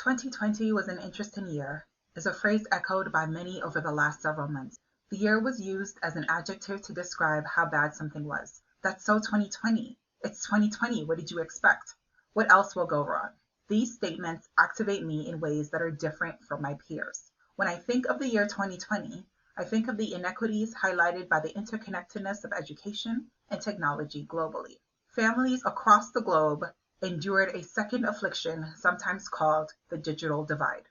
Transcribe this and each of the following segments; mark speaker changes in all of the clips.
Speaker 1: 2020 was an interesting year, is a phrase echoed by many over the last several months. The year was used as an adjective to describe how bad something was. That's so 2020. It's 2020. What did you expect? What else will go wrong? These statements activate me in ways that are different from my peers. When I think of the year 2020, I think of the inequities highlighted by the interconnectedness of education and technology globally. Families across the globe endured a second affliction, sometimes called the digital divide.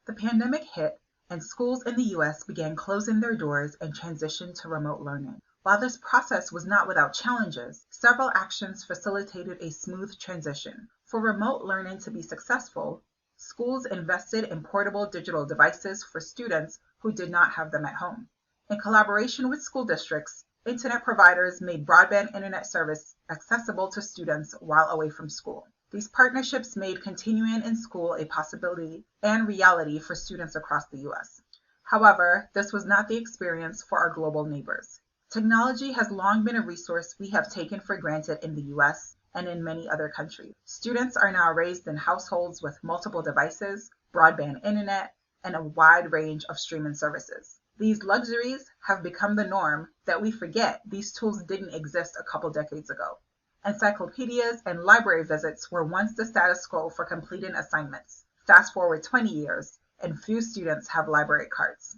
Speaker 1: The pandemic hit, and schools in the US began closing their doors and transitioned to remote learning. While this process was not without challenges, several actions facilitated a smooth transition. For remote learning to be successful, schools invested in portable digital devices for students who did not have them at home. In collaboration with school districts, internet providers made broadband internet service accessible to students while away from school. These partnerships made continuing in school a possibility and reality for students across the US. However, this was not the experience for our global neighbors. Technology has long been a resource we have taken for granted in the US and in many other countries. Students are now raised in households with multiple devices, broadband internet, and a wide range of streaming services. These luxuries have become the norm that we forget these tools didn't exist a couple decades ago. Encyclopedias and library visits were once the status quo for completing assignments. Fast forward 20 years, and few students have library cards.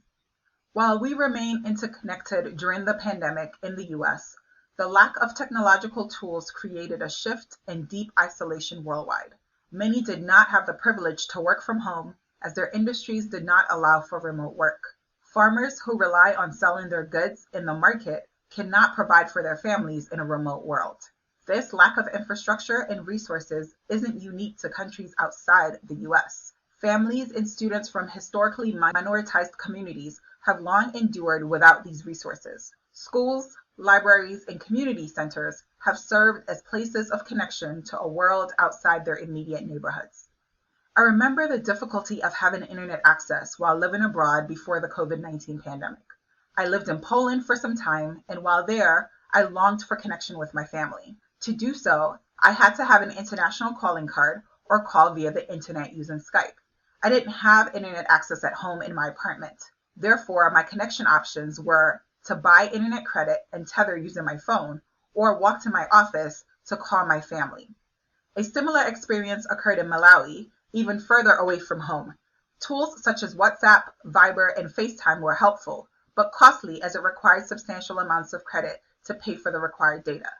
Speaker 1: While we remain interconnected during the pandemic in the US, the lack of technological tools created a shift in deep isolation worldwide. Many did not have the privilege to work from home, as their industries did not allow for remote work. Farmers who rely on selling their goods in the market cannot provide for their families in a remote world. This lack of infrastructure and resources isn't unique to countries outside the US. Families and students from historically minoritized communities have long endured without these resources. Schools, libraries, and community centers have served as places of connection to a world outside their immediate neighborhoods. I remember the difficulty of having internet access while living abroad before the COVID-19 pandemic. I lived in Poland for some time, and while there, I longed for connection with my family. To do so, I had to have an international calling card or call via the internet using Skype. I didn't have internet access at home in my apartment. Therefore, my connection options were to buy internet credit and tether using my phone, or walk to my office to call my family. A similar experience occurred in Malawi, even further away from home. Tools such as WhatsApp, Viber, and FaceTime were helpful, but costly as it required substantial amounts of credit to pay for the required data.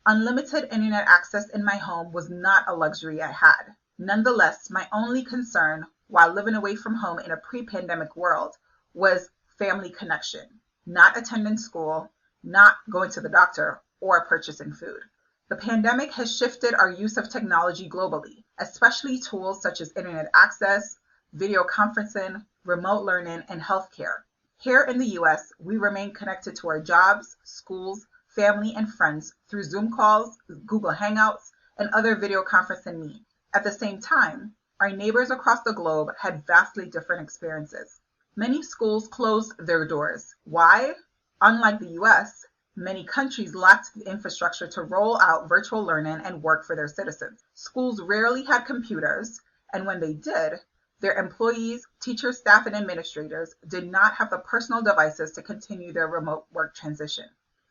Speaker 1: Unlimited internet access in my home was not a luxury I had. Nonetheless, my only concern while living away from home in a pre-pandemic world was family connection, not attending school, not going to the doctor, or purchasing food. The pandemic has shifted our use of technology globally, especially tools such as internet access, video conferencing, remote learning, and healthcare. Here in the US, we remain connected to our jobs, schools, family, and friends through Zoom calls, Google Hangouts, and other video conferencing means. At the same time, our neighbors across the globe had vastly different experiences. Many schools closed their doors. Why? Unlike the US, many countries lacked the infrastructure to roll out virtual learning and work for their citizens. Schools rarely had computers, and when they did, their employees, teachers, staff, and administrators did not have the personal devices to continue their remote work transition.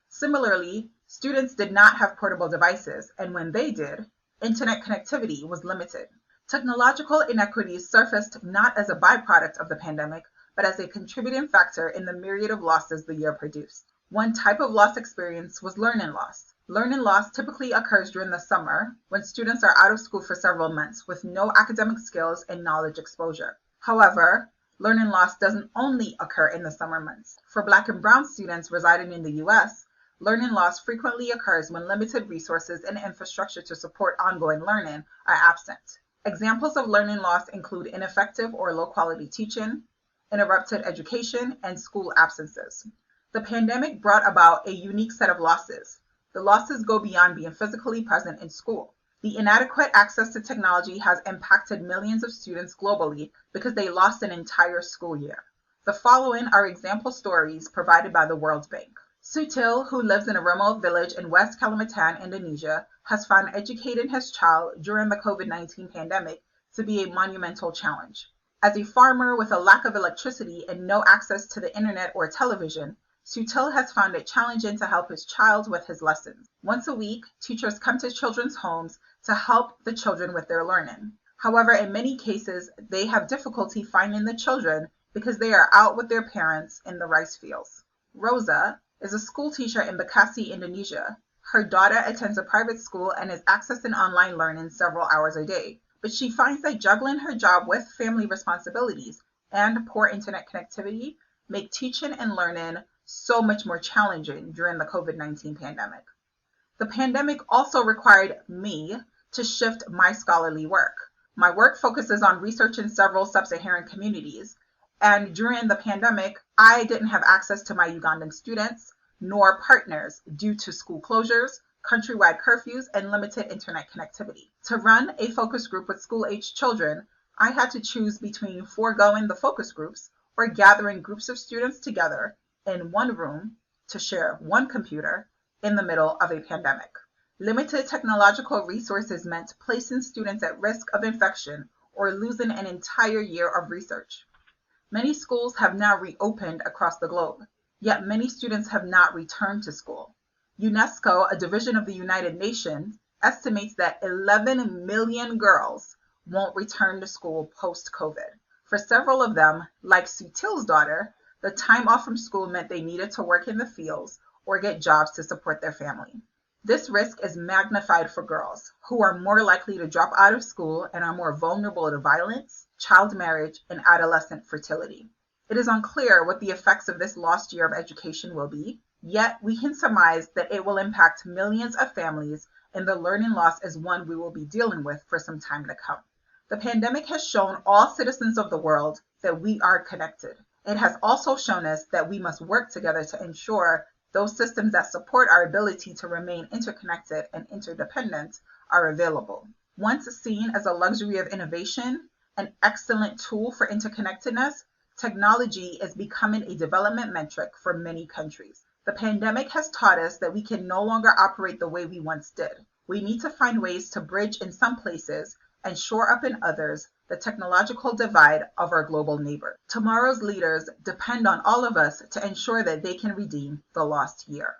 Speaker 1: Similarly, students did not have portable devices, and when they did, internet connectivity was limited. Technological inequities surfaced not as a byproduct of the pandemic, but as a contributing factor in the myriad of losses the year produced. One type of loss experience was learning loss. Learning loss typically occurs during the summer when students are out of school for several months with no academic skills and knowledge exposure. However, learning loss doesn't only occur in the summer months. For Black and Brown students residing in the US, learning loss frequently occurs when limited resources and infrastructure to support ongoing learning are absent. Examples of learning loss include ineffective or low-quality teaching, interrupted education, and school absences. The pandemic brought about a unique set of losses. The losses go beyond being physically present in school. The inadequate access to technology has impacted millions of students globally because they lost an entire school year. The following are example stories provided by the World Bank. Sutil, who lives in a remote village in West Kalimantan, Indonesia, has found educating his child during the COVID-19 pandemic to be a monumental challenge. As a farmer with a lack of electricity and no access to the internet or television, Sutil has found it challenging to help his child with his lessons. Once a week, teachers come to children's homes to help the children with their learning. However, in many cases, they have difficulty finding the children because they are out with their parents in the rice fields. Rosa is a school teacher in Bekasi, Indonesia. Her daughter attends a private school and is accessing online learning several hours a day, but she finds that juggling her job with family responsibilities and poor internet connectivity make teaching and learning so much more challenging during the COVID-19 pandemic. The pandemic also required me to shift my scholarly work. My work focuses on researching several sub-Saharan communities, and during the pandemic, I didn't have access to my Ugandan students nor partners due to school closures, countrywide curfews, and limited internet connectivity. To run a focus group with school-aged children, I had to choose between foregoing the focus groups or gathering groups of students together in one room to share one computer in the middle of a pandemic. Limited technological resources meant placing students at risk of infection or losing an entire year of research. Many schools have now reopened across the globe, yet many students have not returned to school. UNESCO, a division of the United Nations, estimates that 11 million girls won't return to school post-COVID. For several of them, like Sutil's daughter, the time off from school meant they needed to work in the fields or get jobs to support their family. This risk is magnified for girls, who are more likely to drop out of school and are more vulnerable to violence, child marriage, and adolescent fertility. It is unclear what the effects of this lost year of education will be, yet we can surmise that it will impact millions of families, and the learning loss is one we will be dealing with for some time to come. The pandemic has shown all citizens of the world that we are connected. It has also shown us that we must work together to ensure those systems that support our ability to remain interconnected and interdependent are available. Once seen as a luxury of innovation, an excellent tool for interconnectedness, technology is becoming a development metric for many countries. The pandemic has taught us that we can no longer operate the way we once did. We need to find ways to bridge in some places and shore up in others the technological divide of our global neighbor. Tomorrow's leaders depend on all of us to ensure that they can redeem the lost year.